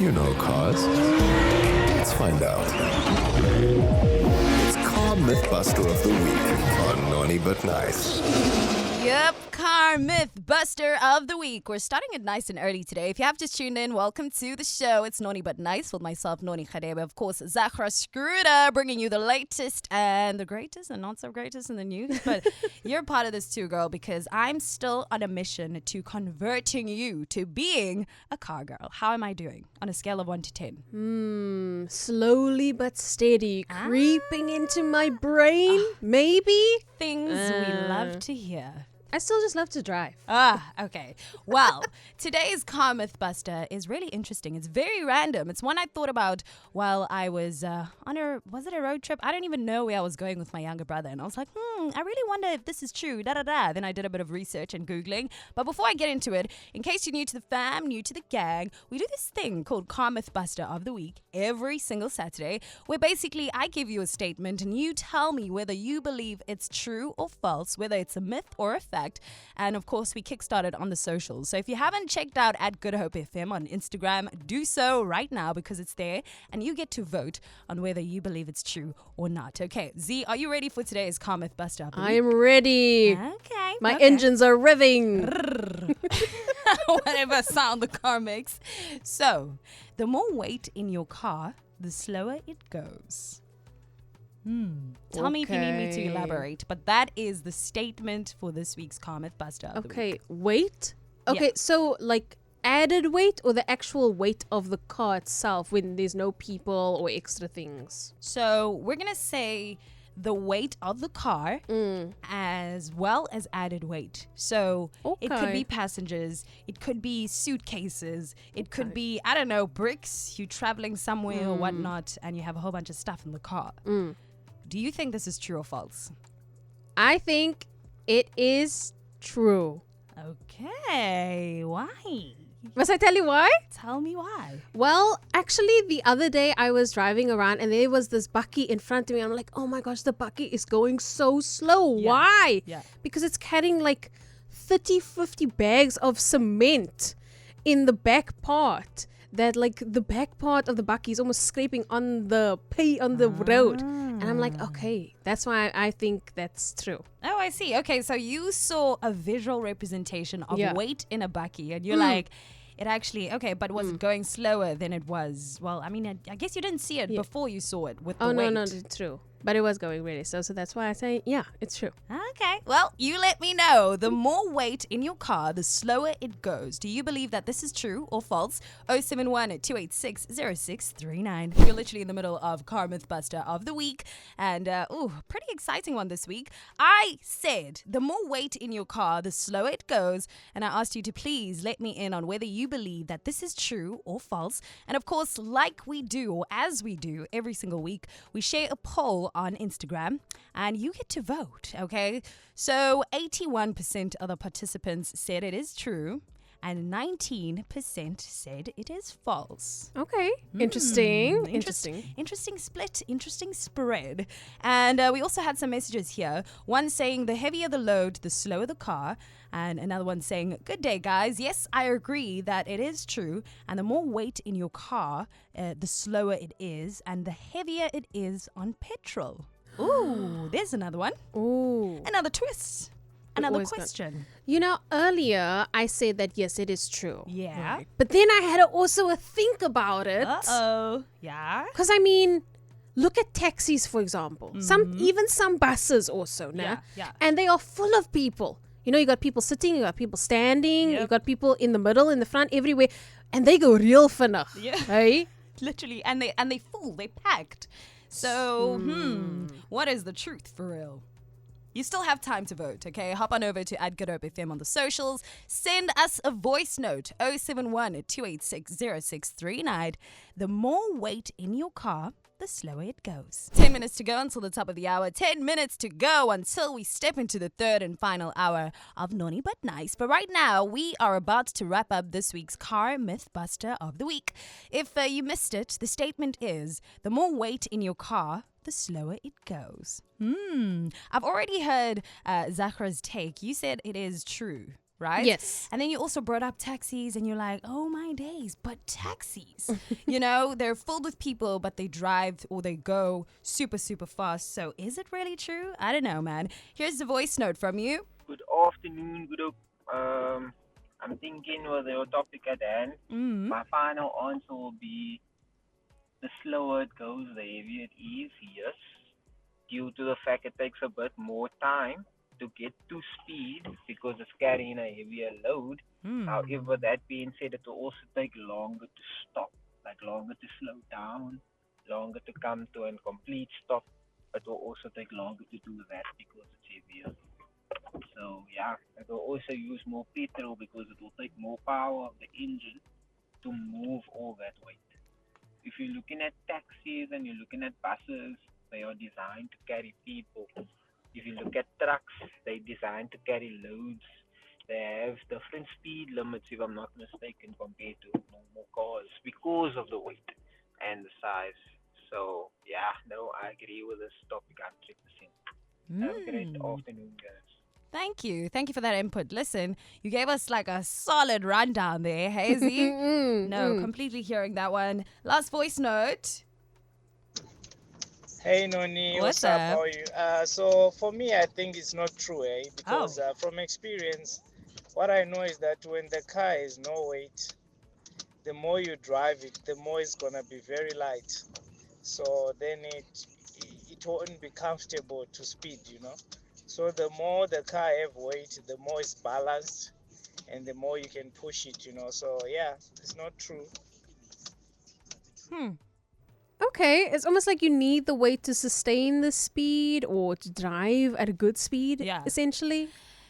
You know cars. Let's find out. It's Car Mythbuster of the Week on Noni But Nice. Yep, Car Myth Buster of the Week. We're starting it nice and early today. If you have just tuned in, welcome to the show. It's Noni But Nice with myself, Noni Khadebe. Of course, Zahra Skruda, bringing you the latest and the greatest and not so greatest in the news. But you're part of this too, girl, because I'm still on a mission to converting you to being a car girl. How am I doing on a scale of 1 to 10? Slowly but steady, creeping into my brain, maybe? Things we love to hear. I still just love to drive. Okay. Well, today's Car Mythbuster is really interesting. It's very random. It's one I thought about while I was was it a road trip? I don't even know where I was going with my younger brother. And I was like, I really wonder if this is true, da-da-da. Then I did a bit of research and Googling. But before I get into it, in case you're new to the fam, new to the gang, we do this thing called Car Mythbuster of the Week every single Saturday, where basically I give you a statement and you tell me whether you believe it's true or false, whether it's a myth or a fact. And of course, we kickstarted on the socials. So if you haven't checked out at Good Hope FM on Instagram, do so right now because it's there and you get to vote on whether you believe it's true or not. Okay, Z, are you ready for today's Car Mythbuster? I am ready. Okay. My engines are revving. Whatever sound the car makes. So, the more weight in your car, the slower it goes. Tell me if you need me to elaborate, but that is the statement for this week's Car Mythbuster of the week. Okay, weight? Okay, Yeah. so like added weight or the actual weight of the car itself when there's no people or extra things? So we're going to say the weight of the car as well as added weight. So it could Okay. be passengers, it could be suitcases, it could be, I don't know, bricks, you traveling somewhere or whatnot, and you have a whole bunch of stuff in the car. Do you think this is true or false? I think it is true. Okay, why? Must I tell you why? Tell me why. Well, actually, the other day I was driving around and there was this bakkie in front of me. I'm like, oh my gosh, the bakkie is going so slow. Yeah. Why? Yeah. Because it's carrying like 30, 50 bags of cement in the back part. That like the back part of the bakkie is almost scraping on the road. And I'm like, okay, that's why I think that's true. Oh, I see. Okay, so you saw a visual representation of Yeah. weight in a bakkie, and you're like, it actually, okay, but was it going slower than it was? Well, I mean, I guess you didn't see it before you saw it with the Oh, weight. no, it's true. But it was going really slow. So that's why I say, yeah, it's true. Okay, well, you let me know. The more weight in your car, the slower it goes. Do you believe that this is true or false? 071-286-0639. You're literally in the middle of Car Mythbuster of the Week. And, pretty exciting one this week. I said the more weight in your car, the slower it goes. And I asked you to please let me in on whether you believe that this is true or false. And of course, like we do, or as we do every single week, we share a poll on Instagram and you get to vote, okay? So 81% of the participants said it is true and 19% said it is false. Okay. Interesting. Interesting split, interesting spread. And we also had some messages here. One saying the heavier the load, the slower the car. And another one saying, good day, guys. Yes, I agree that it is true. And the more weight in your car, the slower it is. And the heavier it is on petrol. Ooh, there's another one. Ooh. Another twist. Another always got- question. You know, earlier I said that yes, it is true. Yeah. Right. But then I had to also think about it. Uh-oh. Yeah. Because I mean, look at taxis, for example. Even some buses also, nah? Yeah. And they are full of people. You know, you got people sitting, you got people standing, Yep. you got people in the middle, in the front, everywhere. And they go real finna. Yeah. Hey? Literally. And they full. They packed. So, what is the truth for real? You still have time to vote, okay? Hop on over to @GoodHopeFM on the socials. Send us a voice note, 071-286-0639. The more weight in your car, the slower it goes. 10 minutes to go until the top of the hour. 10 minutes to go until we step into the third and final hour of Noni But Nice. But right now, we are about to wrap up this week's Car Mythbuster of the Week. If you missed it, the statement is, the more weight in your car, the slower it goes. I've already heard Zahra's take. You said it is true right? Yes. And then you also brought up taxis and you're like, oh my days, but taxis, they're filled with people, but they drive or they go super, super fast. So is it really true? I don't know, man. Here's the voice note from you. Good afternoon. I'm thinking with your topic at hand. My final answer will be the slower it goes, the heavier it is. Yes, due to the fact it takes a bit more time to get to speed because it's carrying a heavier load. However, that being said, it will also take longer to stop, like longer to slow down, longer to come to a complete stop. It will also take longer to do that because it's heavier. So yeah, it will also use more petrol because it will take more power of the engine to move all that weight. If you're looking at taxis and you're looking at buses, they are designed to carry people. If you look at trucks, they're designed to carry loads. They have different speed limits, if I'm not mistaken, compared to normal cars because of the weight and the size. So yeah, no, I agree with this topic 100%. Have a great afternoon, guys. Thank you. Thank you for that input. Listen, you gave us like a solid rundown there, Hazy. Completely hearing that one. Last voice note. Hey Noni, What's up? up? How are you? So for me, I think it's not true, because from experience, what I know is that when the car has no weight, the more you drive it, the more it's gonna be very light. So then it won't be comfortable to speed. So the more the car have weight, the more it's balanced, and the more you can push it. So yeah, it's not true. Okay, it's almost like you need the weight to sustain the speed or to drive at a good speed, Yeah. essentially.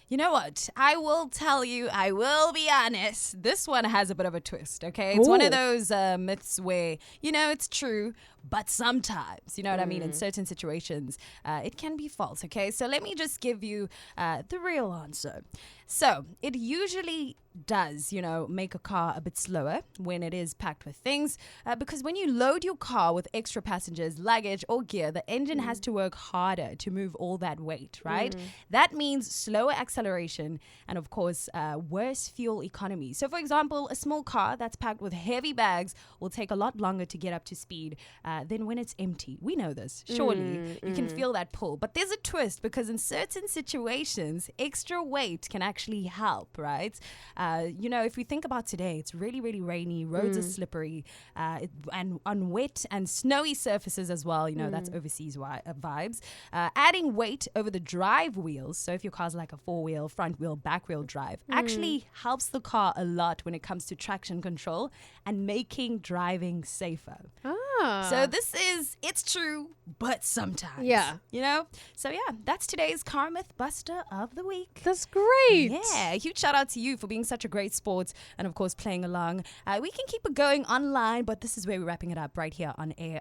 You know what? I will tell you, I will be honest. This one has a bit of a twist, okay? It's one of those myths where, it's true, but sometimes, you know what I mean? In certain situations, it can be false, okay? So let me just give you the real answer. So it usually does, make a car a bit slower when it is packed with things because when you load your car with extra passengers, luggage, or gear, the engine has to work harder to move all that weight, right? That means slower acceleration and, of course, worse fuel economy. So, for example, a small car that's packed with heavy bags will take a lot longer to get up to speed than when it's empty. We know this. Surely you can feel that pull. But there's a twist because in certain situations, extra weight can actually help, right? If we think about today, it's really, really rainy. Roads are slippery and on wet and snowy surfaces as well. That's overseas vibes. Adding weight over the drive wheels. So if your car's like a 4-wheel, front wheel, back wheel drive, actually helps the car a lot when it comes to traction control and making driving safer. So it's true, but sometimes. Yeah. So yeah, that's today's Car Myth Buster of the week. That's great. Yeah, huge shout out to you for being such a great sport and, of course, playing along. We can keep it going online, but this is where we're wrapping it up right here on air